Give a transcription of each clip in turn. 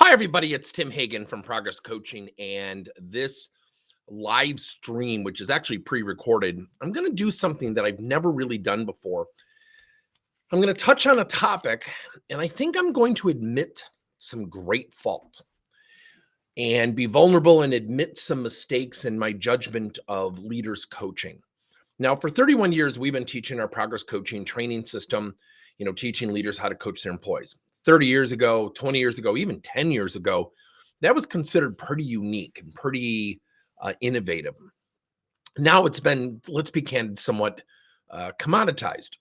Hi, everybody. It's Tim Hagan from Progress Coaching. And this live stream, which is actually pre-recorded, I'm going to do something that I've never really done before. I'm going to touch on a topic, and I think I'm going to admit some great fault and be vulnerable and admit some mistakes in my judgment of leaders coaching. Now, for 31 years, we've been teaching our Progress Coaching training system, teaching leaders how to coach their employees. 30 years ago, 20 years ago, even 10 years ago, that was considered pretty unique and pretty innovative. Now it's been, let's be candid, somewhat commoditized.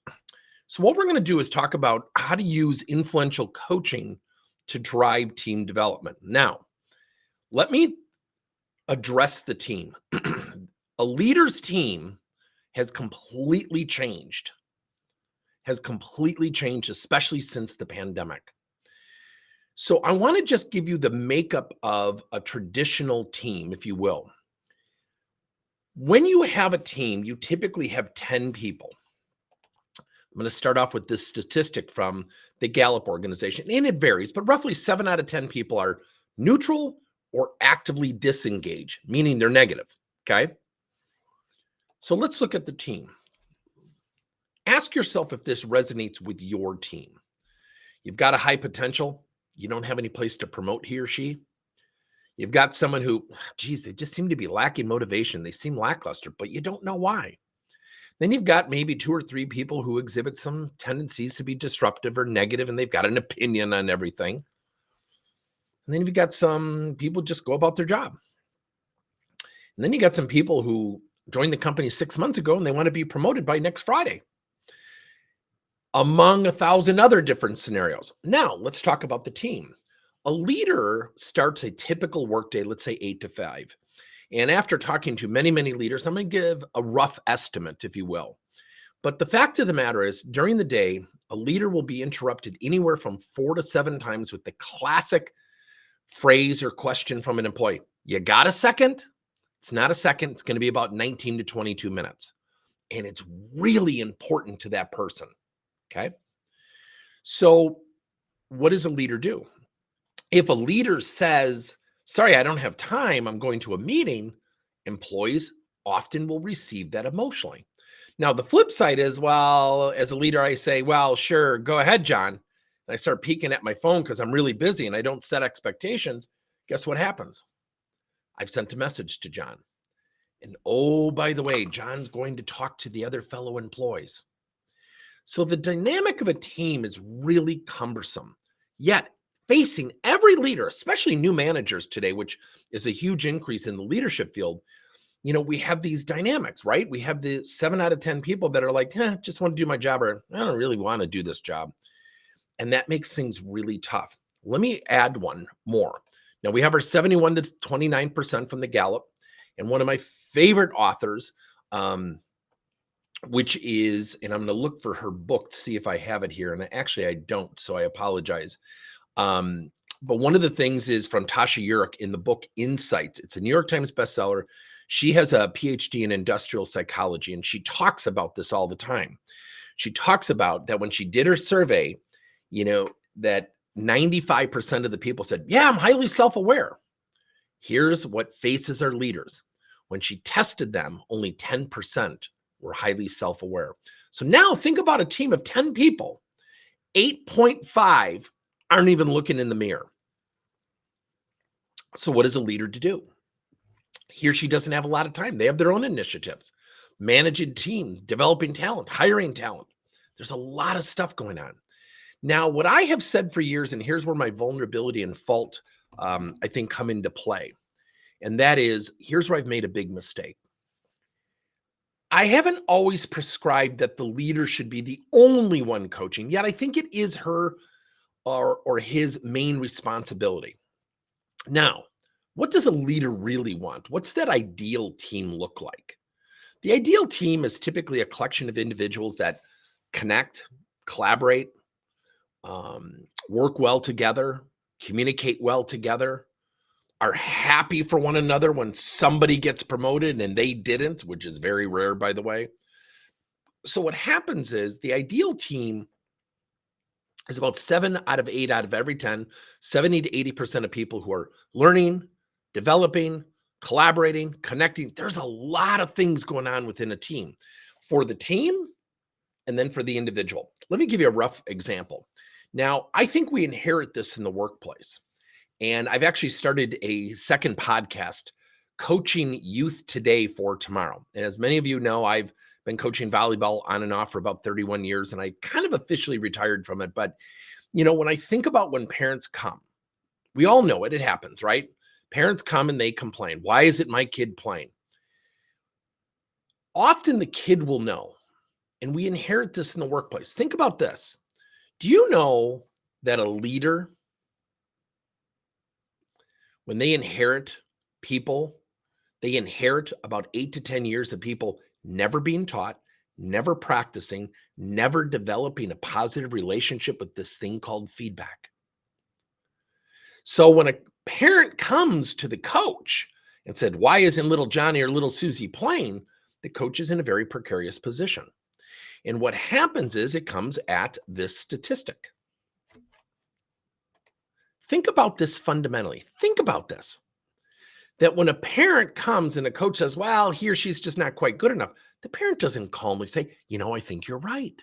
So what we're going to do is talk about how to use influential coaching to drive team development. Now, let me address the team. A leader's team has completely changed, especially since the pandemic. So I want to just give you the makeup of a traditional team, if you will. When you have a team, you typically have 10 people. I'm going to start off with this statistic from the Gallup organization, and it varies, but roughly 7 out of 10 people are neutral or actively disengaged, meaning they're negative, okay? So let's look at the team. Ask yourself if this resonates with your team. You've got a high potential. You don't have any place to promote he or she. You've got someone who, they just seem to be lacking motivation. They seem lackluster, but you don't know why. Then you've got maybe 2 or 3 people who exhibit some tendencies to be disruptive or negative, and they've got an opinion on everything. And then you've got some people just go about their job. And then you got some people who joined the company 6 months ago and they want to be promoted by next Friday, among 1,000 other different scenarios. Now, let's talk about the team. A leader starts a typical workday, let's say 8 to 5. And after talking to many, many leaders, I'm going to give a rough estimate, if you will. But the fact of the matter is, during the day, a leader will be interrupted anywhere from 4 to 7 times with the classic phrase or question from an employee. You got a second? It's not a second. It's going to be about 19 to 22 minutes. And it's really important to that person. Okay. So what does a leader do? If a leader says, sorry, I don't have time, I'm going to a meeting, employees often will receive that emotionally. Now, the flip side is, well, as a leader, I say, well, sure, go ahead, John. And I start peeking at my phone because I'm really busy and I don't set expectations. Guess what happens? I've sent a message to John. And oh, by the way, John's going to talk to the other fellow employees. So the dynamic of a team is really cumbersome. Yet, facing every leader, especially new managers today, which is a huge increase in the leadership field, we have these dynamics, right? We have the 7 out of 10 people that are like, just want to do my job, or I don't really want to do this job. And that makes things really tough. Let me add one more. Now, we have our 71 to 29% from the Gallup, and one of my favorite authors, which is, and I'm going to look for her book to see if I have it here. And actually I don't, so I apologize. But one of the things is from Tasha Eurich in the book Insights. It's a New York Times bestseller. She has a PhD in industrial psychology, and she talks about this all the time. She talks about that when she did her survey, that 95% of the people said, yeah, I'm highly self-aware. Here's what faces our leaders. When she tested them, only 10% were highly self-aware. So now think about a team of 10 people. 8.5 aren't even looking in the mirror. So what is a leader to do? He or she doesn't have a lot of time. They have their own initiatives, managing teams, developing talent, hiring talent. There's a lot of stuff going on. Now, what I have said for years, and here's where my vulnerability and fault, I think, come into play. And that is, here's where I've made a big mistake. I haven't always prescribed that the leader should be the only one coaching, yet I think it is her or his main responsibility. Now, what does a leader really want? What's that ideal team look like? The ideal team is typically a collection of individuals that connect, collaborate, work well together, communicate well together, are happy for one another when somebody gets promoted and they didn't, which is very rare, by the way. So what happens is the ideal team is about 7 out of 8 out of every 10, 70 to 80% of people who are learning, developing, collaborating, connecting. There's a lot of things going on within a team for the team and then for the individual. Let me give you a rough example. Now, I think we inherit this in the workplace. And I've actually started a second podcast, Coaching Youth Today for Tomorrow. And as many of you know, I've been coaching volleyball on and off for about 31 years, and I kind of officially retired from it. But, when I think about when parents come, we all know it happens, right? Parents come and they complain. Why isn't my kid playing? Often the kid will know, and we inherit this in the workplace. Think about this. Do you know that a leader, when they inherit people, they inherit about 8 to 10 years of people never being taught, never practicing, never developing a positive relationship with this thing called feedback. So when a parent comes to the coach and said, why isn't little Johnny or little Susie playing? The coach is in a very precarious position. And what happens is it comes at this statistic. Think about this fundamentally. Think about this. That when a parent comes and a coach says, well, he or she's just not quite good enough, the parent doesn't calmly say, I think you're right.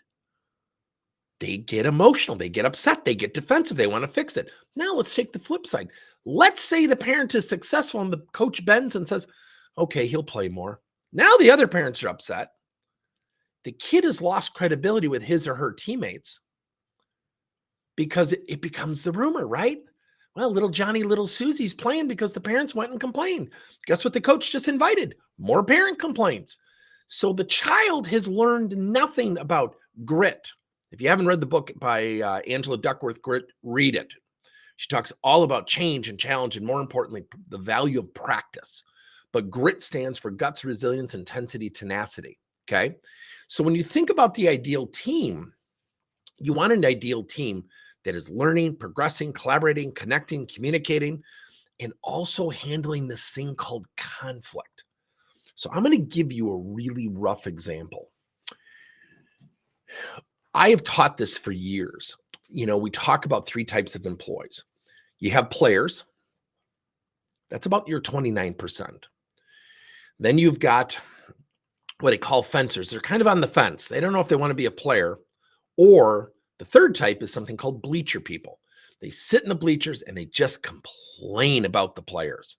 They get emotional. They get upset. They get defensive. They want to fix it. Now let's take the flip side. Let's say the parent is successful and the coach bends and says, okay, he'll play more. Now the other parents are upset. The kid has lost credibility with his or her teammates because it becomes the rumor, right? Well, little Johnny, little Susie's playing because the parents went and complained. Guess what the coach just invited? More parent complaints. So the child has learned nothing about grit. If you haven't read the book by Angela Duckworth, Grit, read it. She talks all about change and challenge and, more importantly, the value of practice. But grit stands for guts, resilience, intensity, tenacity. Okay? So when you think about the ideal team, you want an ideal team that is learning, progressing, collaborating, connecting, communicating, and also handling this thing called conflict. So I'm going to give you a really rough example. I have taught this for years. We talk about 3 types of employees. You have players. That's about your 29%. Then you've got what they call fencers. They're kind of on the fence. They don't know if they want to be a player. Or the third type is something called bleacher people. They sit in the bleachers and they just complain about the players.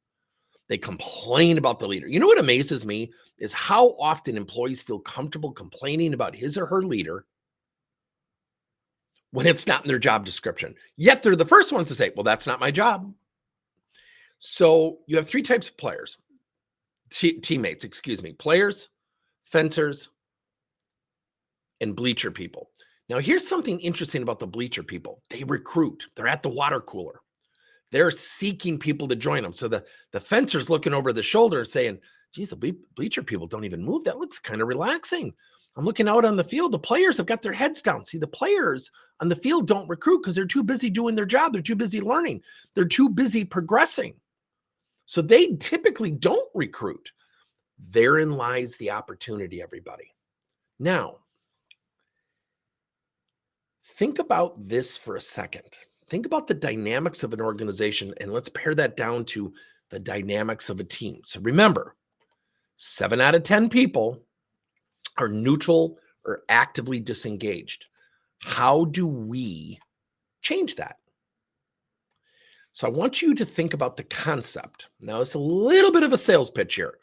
They complain about the leader. You know what amazes me is how often employees feel comfortable complaining about his or her leader when it's not in their job description. Yet they're the first ones to say, well, that's not my job. So you have 3 types of players, teammates, players, fencers, and bleacher people. Now, here's something interesting about the bleacher people. They recruit. They're at the water cooler. They're seeking people to join them. So the fencer's looking over the shoulder saying, geez, the bleacher people don't even move. That looks kind of relaxing. I'm looking out on the field. The players have got their heads down. See, the players on the field don't recruit because they're too busy doing their job. They're too busy learning. They're too busy progressing. So they typically don't recruit. Therein lies the opportunity, everybody. Now, think about this for a second. Think about the dynamics of an organization, and let's pare that down to the dynamics of a team. So remember, 7 out of 10 people are neutral or actively disengaged. How do we change that? So I want you to think about the concept. Now, it's a little bit of a sales pitch here.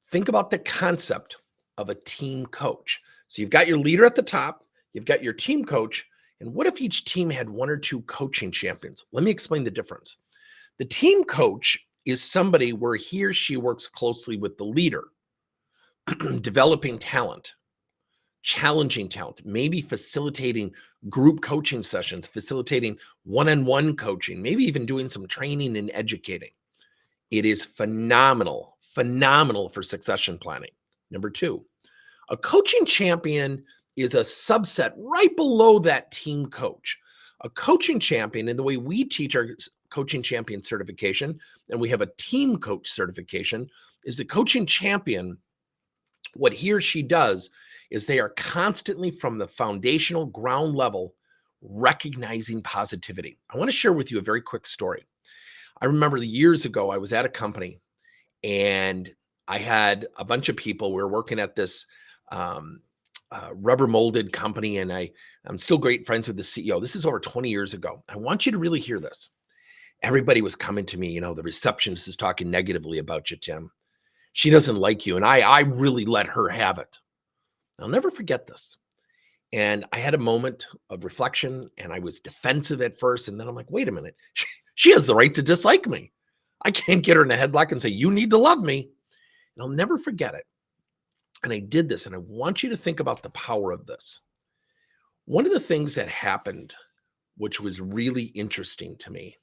Think about the concept of a team coach. So you've got your leader at the top, you've got your team coach, and what if each team had 1 or 2 coaching champions? Let me explain the difference. The team coach is somebody where he or she works closely with the leader, developing talent, challenging talent, maybe facilitating group coaching sessions, facilitating one-on-one coaching, maybe even doing some training and educating. It is phenomenal for succession planning. Number 2, a coaching champion is a subset right below that team coach. A coaching champion, and the way we teach our coaching champion certification, and we have a team coach certification, is the coaching champion, what he or she does is they are constantly from the foundational ground level recognizing positivity. I want to share with you a very quick story. I remember years ago, I was at a company and I had a bunch of people. We were working at this um, rubber molded company, and I'm still great friends with the CEO. This is over 20 years ago. I want you to really hear this. Everybody was coming to me, the receptionist is talking negatively about you, Tim. She doesn't like you. And I really let her have it. I'll never forget this. And I had a moment of reflection and I was defensive at first. And then I'm like, wait a minute. She has the right to dislike me. I can't get her in a headlock and say, you need to love me. And I'll never forget it. And I did this. And I want you to think about the power of this. One of the things that happened, which was really interesting to me,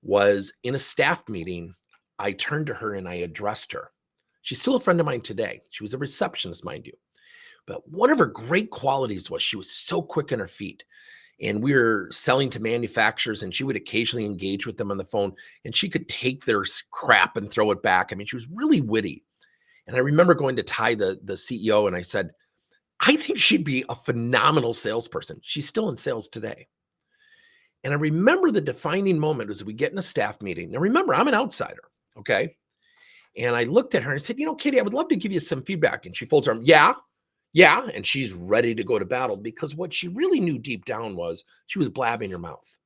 was in a staff meeting, I turned to her and I addressed her. She's still a friend of mine today. She was a receptionist, mind you. But one of her great qualities was she was so quick on her feet. And we were selling to manufacturers, and she would occasionally engage with them on the phone, and she could take their crap and throw it back. I mean, she was really witty. And I remember going to Ty, the CEO, and I said, I think she'd be a phenomenal salesperson. She's still in sales today. And I remember the defining moment as we get in a staff meeting. Now, remember, I'm an outsider, okay? And I looked at her and I said, Katie, I would love to give you some feedback. And she folds her arm, yeah. And she's ready to go to battle, because what she really knew deep down was she was blabbing her mouth.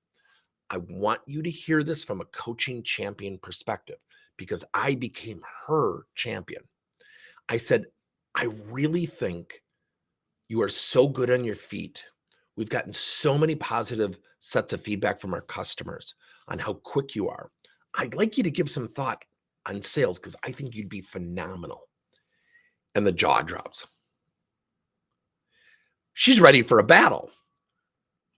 I want you to hear this from a coaching champion perspective, because I became her champion. I said, I really think you are so good on your feet. We've gotten so many positive sets of feedback from our customers on how quick you are. I'd like you to give some thought on sales, because I think you'd be phenomenal. And the jaw drops. She's ready for a battle.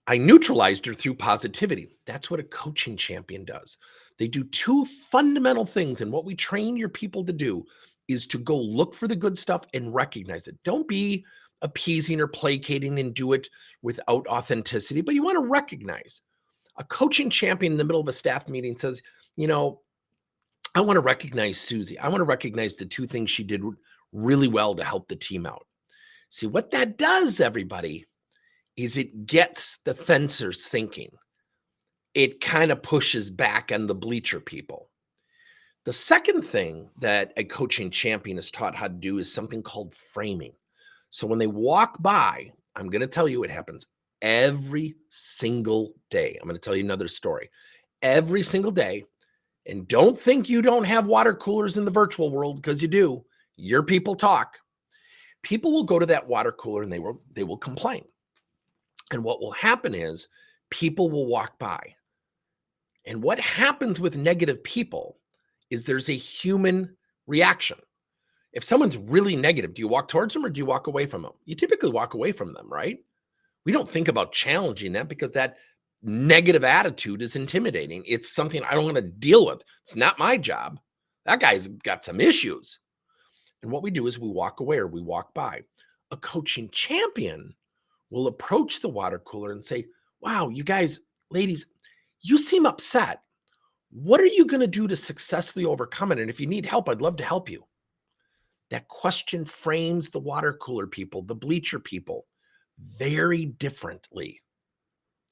I neutralized her through positivity. That's what a coaching champion does. They do two fundamental things. And what we train your people to do is to go look for the good stuff and recognize it. Don't be appeasing or placating and do it without authenticity, but you want to recognize. A coaching champion in the middle of a staff meeting says, I want to recognize Susie. I want to recognize the two things she did really well to help the team out. See, what that does, everybody, is it gets the fencers thinking. It kind of pushes back on the bleacher people. The second thing that a coaching champion is taught how to do is something called framing. So when they walk by, I'm going to tell you it happens every single day. I'm going to tell you another story. Every single day. And don't think you don't have water coolers in the virtual world, because you do. Your people talk. People will go to that water cooler and they will complain. And what will happen is people will walk by. And what happens with negative people is there's a human reaction. If someone's really negative, do you walk towards them or do you walk away from them? You typically walk away from them, right? We don't think about challenging that, because that negative attitude is intimidating. It's something I don't want to deal with. It's not my job. That guy's got some issues. And what we do is we walk away or we walk by. A coaching champion will approach the water cooler and say, wow, you guys, ladies, you seem upset. What are you going to do to successfully overcome it? And if you need help, I'd love to help you. That question frames the water cooler people, the bleacher people, very differently.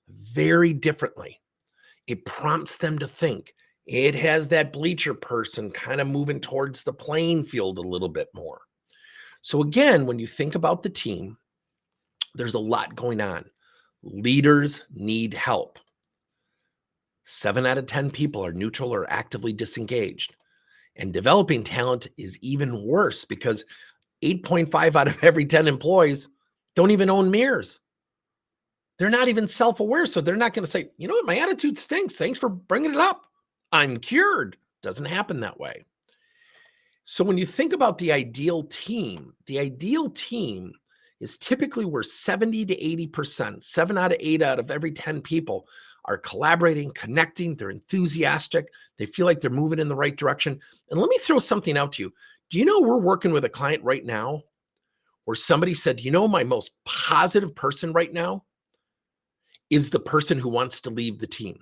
Very differently. It prompts them to think. It has that bleacher person kind of moving towards the playing field a little bit more. So again, when you think about the team, there's a lot going on. Leaders need help. 7 out of 10 people are neutral or actively disengaged. And developing talent is even worse, because 8.5 out of every 10 employees don't even own mirrors. They're not even self-aware, so they're not going to say, you know what, my attitude stinks. Thanks for bringing it up. I'm cured. Doesn't happen that way. So when you think about the ideal team is typically where 70 to 80%, 7 out of 8 out of every 10 people are collaborating, connecting, they're enthusiastic, they feel like they're moving in the right direction. And let me throw something out to you. Do you know we're working with a client right now where somebody said, my most positive person right now is the person who wants to leave the team.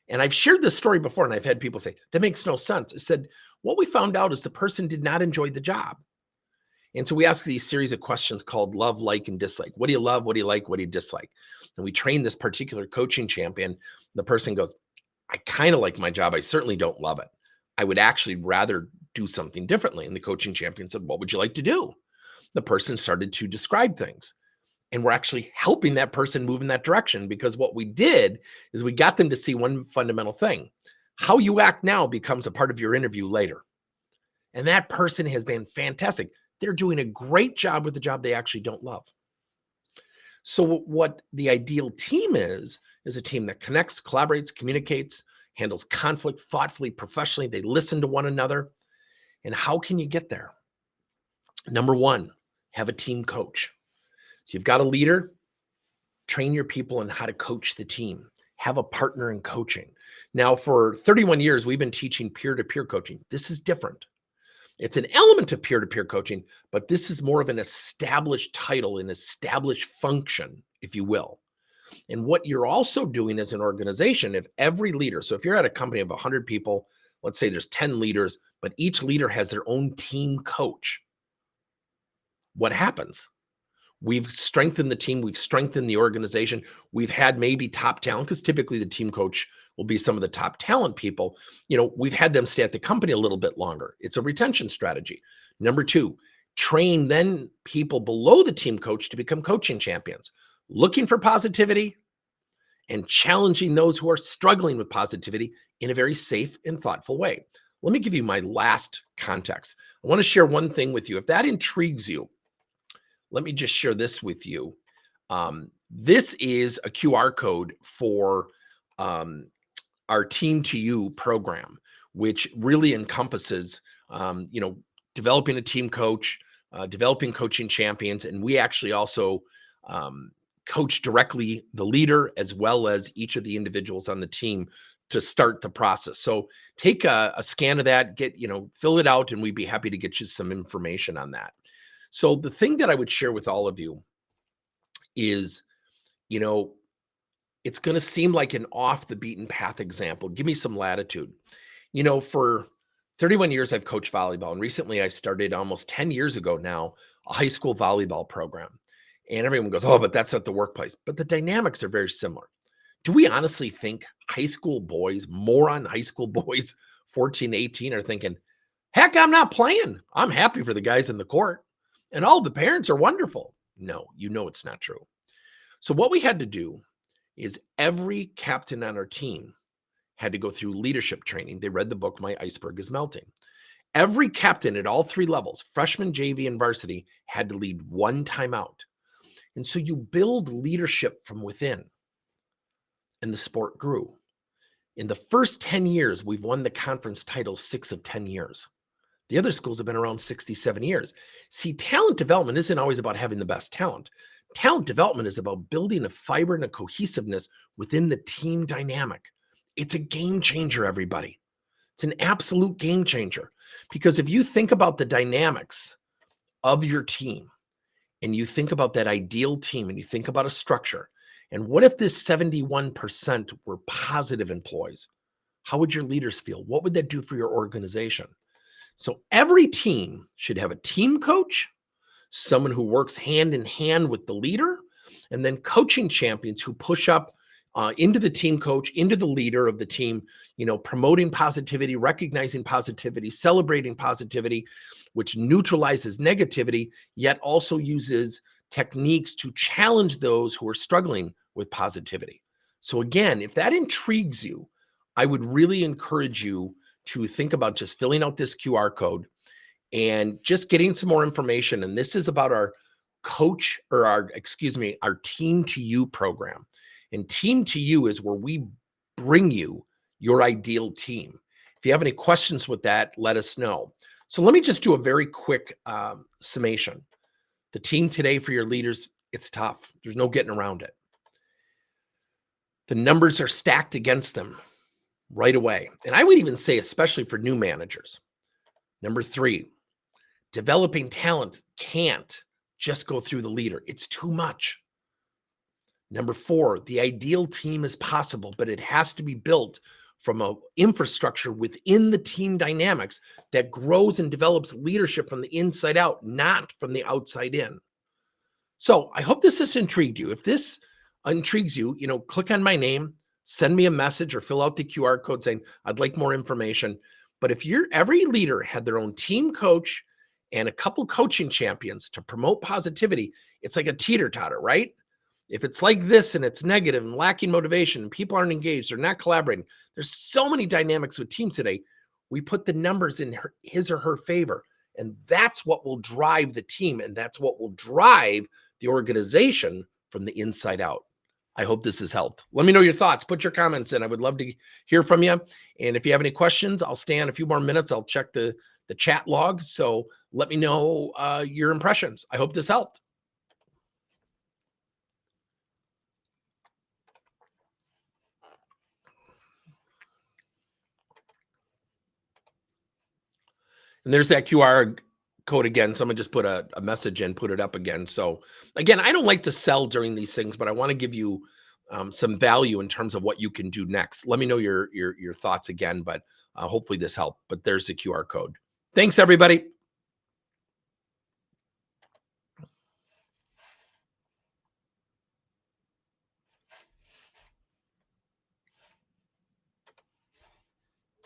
And I've shared this story before, and I've had people say, that makes no sense. I said, what we found out is the person did not enjoy the job. And so we ask these series of questions called love, like, and dislike. What do you love? What do you like? What do you dislike? And we train this particular coaching champion. The person goes, I kind of like my job. I certainly don't love it. I would actually rather do something differently. And the coaching champion said, what would you like to do? The person started to describe things. And we're actually helping that person move in that direction, because what we did is we got them to see one fundamental thing. How you act now becomes a part of your interview later. And that person has been fantastic. They're doing a great job with the job they actually don't love. So what the ideal team is a team that connects, collaborates, communicates, handles conflict thoughtfully, professionally. They listen to one another. And how can you get there? Number one, have a team coach. So you've got a leader, train your people on how to coach the team. Have a partner in coaching. Now, for 31 years, we've been teaching peer-to-peer coaching. This is different. It's an element of peer-to-peer coaching, but this is more of an established title, an established function, if you will. And what you're also doing as an organization, if every leader, so if you're at a company of 100 people, let's say there's 10 leaders, but each leader has their own team coach, what happens? We've strengthened the team. We've strengthened the organization. We've had maybe top talent, because typically the team coach will be some of the top talent people. We've had them stay at the company a little bit longer. It's a retention strategy. Number two, train then people below the team coach to become coaching champions, looking for positivity and challenging those who are struggling with positivity in a very safe and thoughtful way. Let me give you my last context. I want to share one thing with you. If that intrigues you, let me just share this with you. This is a QR code for our Team to You program, which really encompasses, developing a team coach, developing coaching champions. And we actually also coach directly the leader as well as each of the individuals on the team to start the process. So take a scan of that, fill it out, and we'd be happy to get you some information on that. So the thing that I would share with all of you is, it's going to seem like an off the beaten path example. Give me some latitude. For 31 years, I've coached volleyball. And recently I started almost 10 years ago now, a high school volleyball program. And everyone goes, oh, but that's not the workplace. But the dynamics are very similar. Do we honestly think high school boys, moron high school boys, 14, 18 are thinking, heck, I'm not playing. I'm happy for the guys in the court. And all the parents are wonderful. No, it's not true. So what we had to do is every captain on our team had to go through leadership training. They read the book, My Iceberg is Melting. Every captain at all three levels, freshman, JV, and varsity, had to lead one timeout. And so you build leadership from within. And the sport grew. In the first 10 years, we've won the conference title 6 of 10 years. The other schools have been around 67 years. See, talent development isn't always about having the best talent. Talent development is about building a fiber and a cohesiveness within the team dynamic. It's a game changer, everybody. It's an absolute game changer. Because if you think about the dynamics of your team, and you think about that ideal team, and you think about a structure, and what if this 71% were positive employees? How would your leaders feel? What would that do for your organization? So every team should have a team coach, someone who works hand in hand with the leader, and then coaching champions who push up into the team coach, into the leader of the team, promoting positivity, recognizing positivity, celebrating positivity, which neutralizes negativity, yet also uses techniques to challenge those who are struggling with positivity. So again, if that intrigues you, I would really encourage you to think about just filling out this QR code and just getting some more information. And this is about our our Team to You program. And Team to You is where we bring you your ideal team. If you have any questions with that, let us know. So let me just do a very quick summation. The team today for your leaders, it's tough. There's no getting around it. The numbers are stacked against them right away. And I would even say, especially for new managers. Number 3, developing talent can't just go through the leader. It's too much. Number 4, the ideal team is possible, but it has to be built from a infrastructure within the team dynamics that grows and develops leadership from the inside out, not from the outside in. So I hope this has intrigued you. If this intrigues you, click on my name, send me a message or fill out the QR code saying, I'd like more information. But if every leader had their own team coach and a couple coaching champions to promote positivity, it's like a teeter-totter, right? If it's like this and it's negative and lacking motivation and people aren't engaged, they're not collaborating. There's so many dynamics with teams today. We put the numbers in his or her favor, and that's what will drive the team, and that's what will drive the organization from the inside out. I hope this has helped. Let me know your thoughts. Put your comments in. I would love to hear from you. And if you have any questions, I'll stay on a few more minutes. I'll check the chat log. So let me know your impressions. I hope this helped. And there's that QR code again. Someone just put a message in, put it up again. So again, I don't like to sell during these things, but I want to give you some value in terms of what you can do next. Let me know your thoughts again, but hopefully this helped. But there's the QR code. Thanks, everybody.